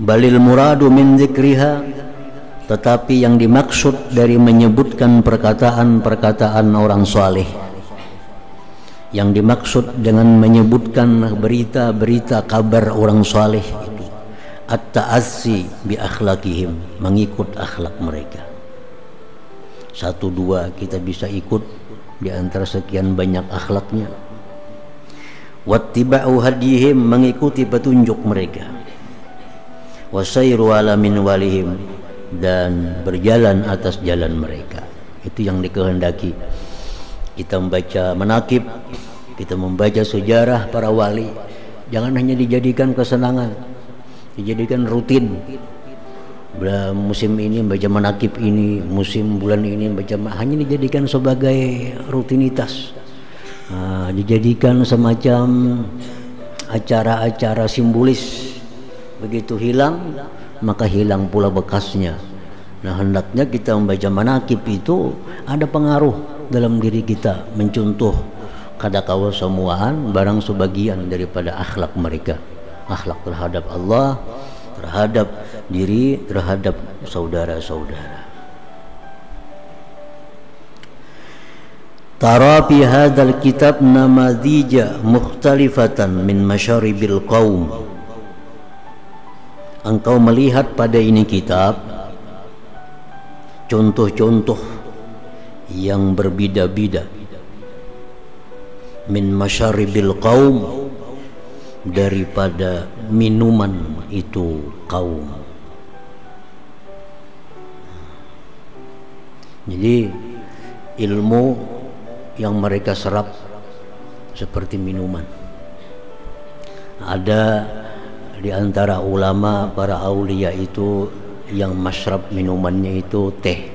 balil muradu min dzikriha, tetapi yang dimaksud dari menyebutkan perkataan-perkataan orang saleh, yang dimaksud dengan menyebutkan berita-berita kabar orang saleh itu at-ta'assi bi akhlaqihim, mengikut akhlak mereka. Satu dua kita bisa ikut di antara sekian banyak akhlaknya. Wattiba'u hadihim, mengikuti petunjuk mereka. Wasairu ala minwalihim, dan berjalan atas jalan mereka. Itu yang dikehendaki. Kita membaca manaqib, kita membaca sejarah para wali, jangan hanya dijadikan kesenangan, dijadikan rutin. Musim ini baca manaqib ini, musim bulan ini baca, hanya dijadikan sebagai rutinitas. Dijadikan semacam acara-acara simbolis. Begitu hilang, maka hilang pula bekasnya. Nah, hendaknya kita membaca manaqib itu ada pengaruh dalam diri kita, mencontoh kadakawa semuaan barang sebagian daripada akhlak mereka, akhlak terhadap Allah, terhadap diri, terhadap saudara-saudara. Tara fi hadzal kitab namadhija mukhtalifatan min masyaribil qaum. Engkau melihat pada ini kitab contoh-contoh yang berbeda-beda min masyaribil qaum, daripada minuman itu kaum. Jadi ilmu yang mereka serap seperti minuman. Ada di antara ulama para aulia itu yang masyrab minumannya itu teh,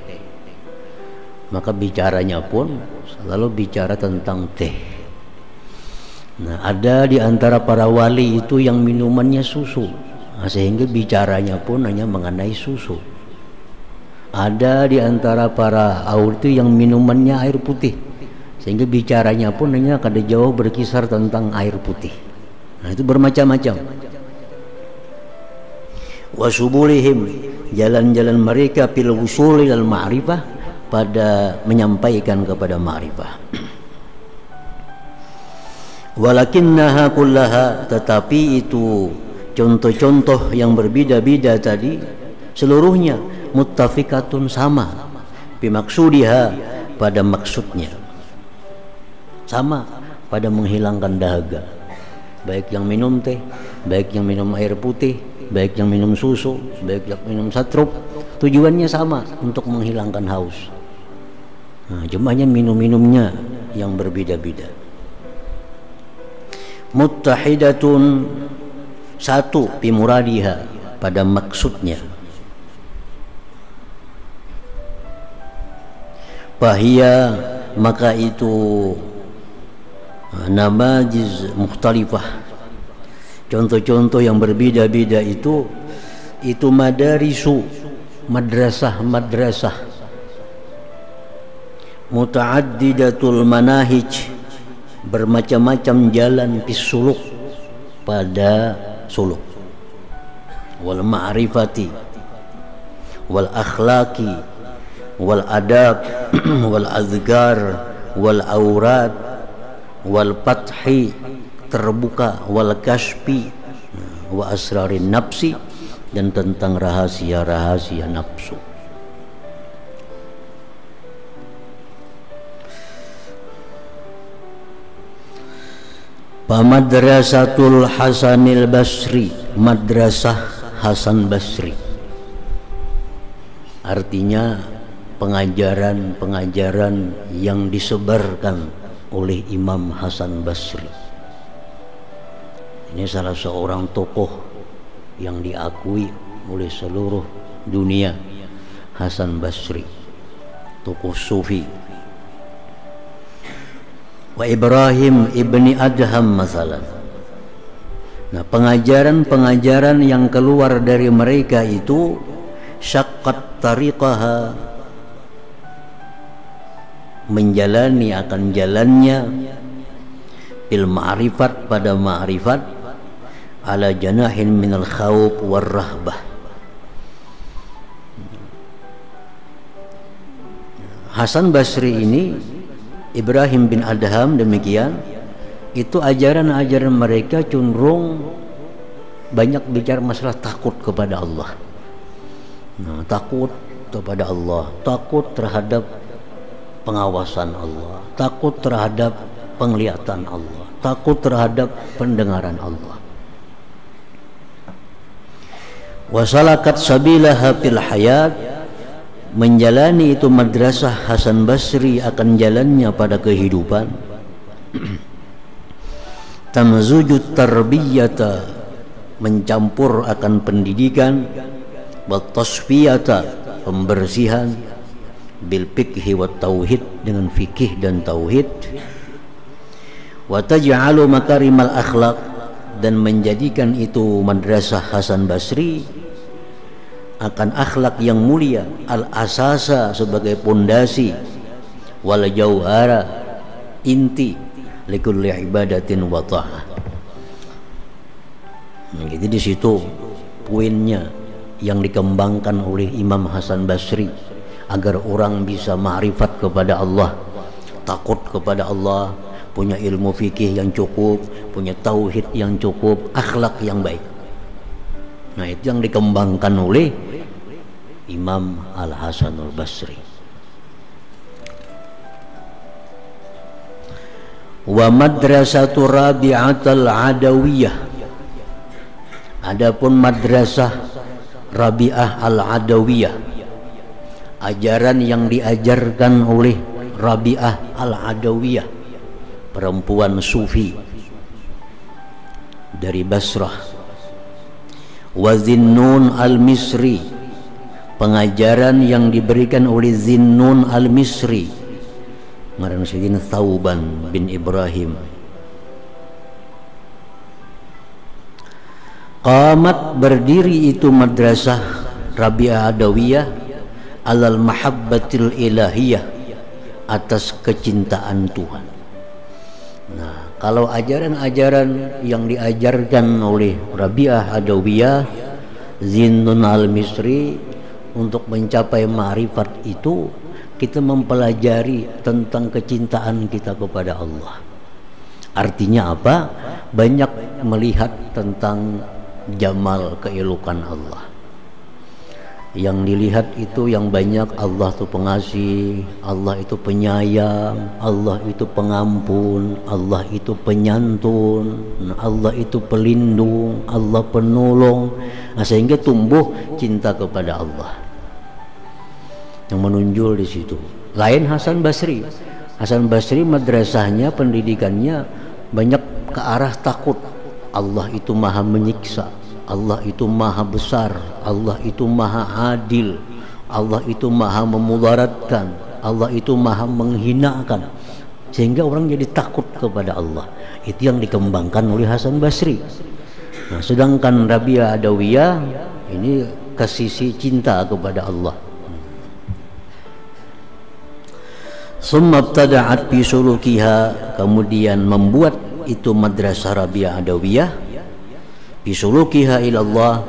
maka bicaranya pun selalu bicara tentang teh. Nah, ada di antara para wali itu yang minumannya susu, sehingga bicaranya pun hanya mengenai susu. Ada di antara para aulia itu yang minumannya air putih, sehingga bicaranya pun hanya kada jauh berkisar tentang air putih. Nah, itu bermacam-macam. Wasubulihim, jalan-jalan mereka fil wusuli al ma'rifah, pada menyampaikan kepada ma'rifah. Walakinnaha kullaha, tetapi itu contoh-contoh yang berbeda-beda tadi seluruhnya muttafiqatun, sama bimaksudiha, pada maksudnya, sama pada menghilangkan dahaga, baik yang minum teh, baik yang minum air putih, baik yang minum susu, baik yang minum satrup, tujuannya sama, untuk menghilangkan haus. Nah, cumanya minum-minumnya yang berbeda-beda. Muttahidatun, satu bimuradiha, pada maksudnya. Bahia, maka itu namajiz mukhtalifah, contoh-contoh yang berbeda-beda itu madarisu, madrasah muta'addidatul manahij, bermacam-macam jalan pisuluk, pada suluk, wal ma'rifati wal akhlaqi wal adab wal azgar wal aurad wal fathi, terbuka, wal kashfi wa asrarin nafsi, dan tentang rahasia-rahasia nafsu. Pamadrasatul Hasanil Basri, madrasah Hasan Basri, artinya pengajaran-pengajaran yang disebarkan oleh Imam Hasan Basri. Ini salah seorang tokoh yang diakui oleh seluruh dunia, Hasan Basri, tokoh sufi. Wa Ibrahim ibni Adham masalah. Nah, pengajaran-pengajaran yang keluar dari mereka itu syaqqat tariqaha, menjalani akan jalannya bil ma'rifat, pada ma'rifat, ala janahin minal khawf war rahbah. Hasan Basri ini, Ibrahim bin Adham demikian, itu ajaran-ajaran mereka cenderung banyak bicara masalah takut kepada Allah. Nah, takut kepada Allah, takut terhadap pengawasan Allah, takut terhadap penglihatan Allah, takut terhadap pendengaran Allah. Wasalakat sabilaha fil hayat, menjalani itu madrasah Hasan Basri akan jalannya pada kehidupan. Tamzujut tarbiyata, mencampur akan pendidikan, wa tasfiyata, pembersihan, bil fikhi wa tauhid, dengan fikih dan tauhid, wa taj'alu makarimal akhlak, dan menjadikan itu madrasah Hasan Basri akan akhlak yang mulia, al asasa, sebagai pondasi, wal jauhara, inti, likulli ibadatin wa ta'ah. Jadi di situ poinnya yang dikembangkan oleh Imam Hasan Basri agar orang bisa ma'rifat kepada Allah, takut kepada Allah, punya ilmu fikih yang cukup, punya tauhid yang cukup, akhlak yang baik. Nah, itu yang dikembangkan oleh Imam Al-Hasan Al-Basri. Wa madrasatu Rabi'atul Adawiyah, adapun madrasah Rabi'ah Al-Adawiyah, ajaran yang diajarkan oleh Rabi'ah Al-Adawiyah, perempuan sufi dari Basrah. Wa Zinnun Al-Misri, pengajaran yang diberikan oleh Zinnun Al-Misri, ngaran Sayyidina Thauban bin Ibrahim. Qamat, berdiri itu madrasah Rabi'ah Adawiyah alal mahabbatil ilahiyah, atas kecintaan Tuhan. Nah, kalau ajaran-ajaran yang diajarkan oleh Rabi'ah Adawiyah, Zinnun Al-Misri, untuk mencapai ma'rifat itu kita mempelajari tentang kecintaan kita kepada Allah. Artinya apa? Banyak melihat tentang jamal, keelokan Allah. Yang dilihat itu yang banyak, Allah itu pengasih, Allah itu penyayang, Allah itu pengampun, Allah itu penyantun, Allah itu pelindung, Allah penolong. Nah, sehingga tumbuh cinta kepada Allah yang menonjol di situ. Lain Hasan Basri. Hasan Basri madrasahnya, pendidikannya banyak ke arah takut. Allah itu maha menyiksa, Allah itu maha besar, Allah itu maha adil, Allah itu maha memudaratkan, Allah itu maha menghinakan, sehingga orang jadi takut kepada Allah. Itu yang dikembangkan oleh Hasan Basri. Nah, sedangkan Rabi'ah Adawiyah ini ke sisi cinta kepada Allah. Summa ibtada'at fi sulukiha, kemudian membuat itu madrasah Rabi'ah Adawiyah fi sulukiha ilallah,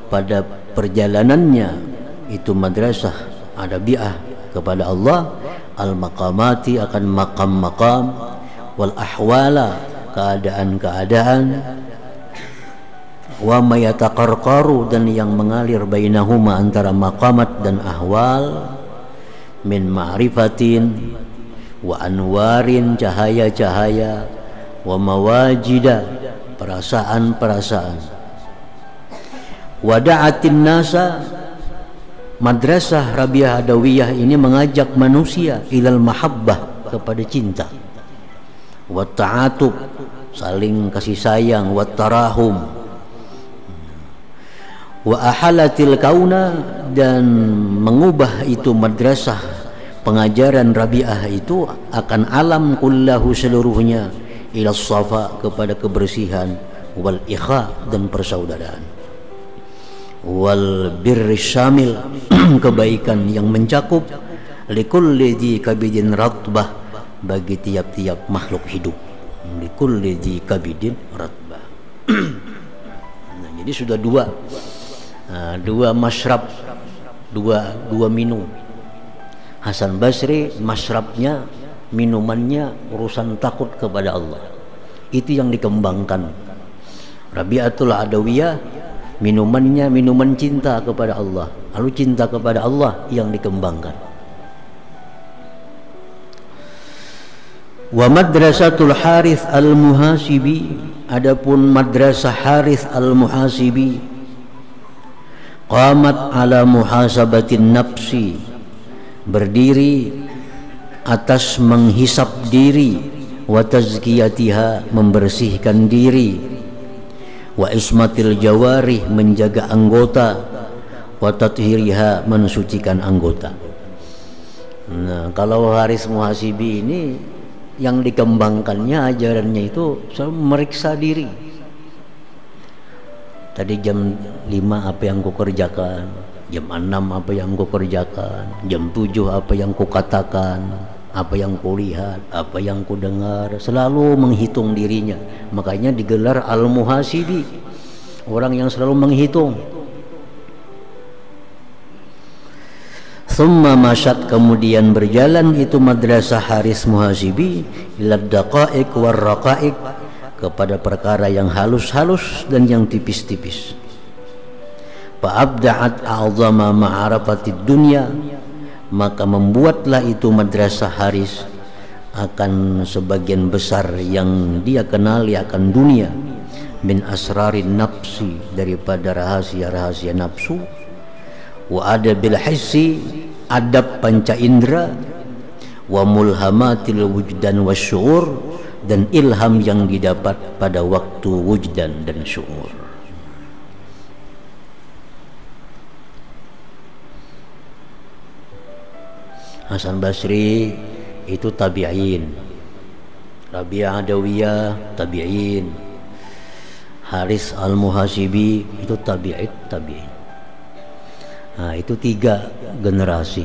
pada perjalanannya itu madrasah Adawiyah kepada Allah, al maqamati, akan maqam-maqam, wal ahwala, keadaan-keadaan, wa ma yataqarqaru, dan yang mengalir bainahuma, antara maqamat dan ahwal, min ma'rifatin wa anwarin, cahaya-cahaya, wa mawajida, perasaan-perasaan. Wada'atin nasa, madrasah Rabi'ah Adawiyah ini mengajak manusia ilal mahabbah, kepada cinta, wa ta'atub, saling kasih sayang, wa tarahum, wa ahalatil kauna, dan mengubah itu madrasah pengajaran Rabi'ah itu akan alam kullahu, seluruhnya, ila safa, kepada kebersihan, wal ikha, dan persaudaraan, wal birri syamil, kebaikan yang mencakup, likulli dzi kabidin ratbah, bagi tiap-tiap makhluk hidup, likulli dzi kabidin ratbah. Jadi sudah dua, dua masyrab, dua minum. Hasan Basri masyrabnya, minumannya urusan takut kepada Allah. Itu yang dikembangkan. Rabi'atul Adawiyah minumannya minuman cinta kepada Allah. Lalu cinta kepada Allah yang dikembangkan. Wa madrasatul Harith al-Muhasibi, adapun madrasah Harith al-Muhasibi, qamat ala muhasabatin nafsi, berdiri atas menghisap diri, wa tazkiyatiha, membersihkan diri, wa ismatil jawarih, menjaga anggota, wa tathiriha, mensucikan anggota. Nah, kalau Harith Muhasibi ini yang dikembangkannya ajarannya itu meriksa diri. Tadi jam 5 apa yang ku kerjakan, jam 6 apa yang ku kerjakan, jam 7 apa yang ku katakan, apa yang ku lihat, apa yang ku dengar, selalu menghitung dirinya. Makanya digelar Al-Muhasibi, orang yang selalu menghitung. Thumma masyat, kemudian berjalan itu madrasah Harith Muhasibi ila daqaiq war raqaiq, kepada perkara yang halus-halus dan yang tipis-tipis. Fa abda'at a'zama ma'arafatid dunya, maka membuatlah itu madrasah Harith akan sebagian besar yang dia kenali akan dunia, min asrarin nafsi, daripada rahasia-rahasia nafsu, wa adabil hissi, adab panca indera, wa mulhamatil wujdan wasyuur, dan ilham yang didapat pada waktu wujdan dan syuur. Hasan Basri itu tabi'in, Rabi'ah Adawiyah tabi'in, Harith Al-Muhasibi itu tabi'in. Nah, itu 3 generasi.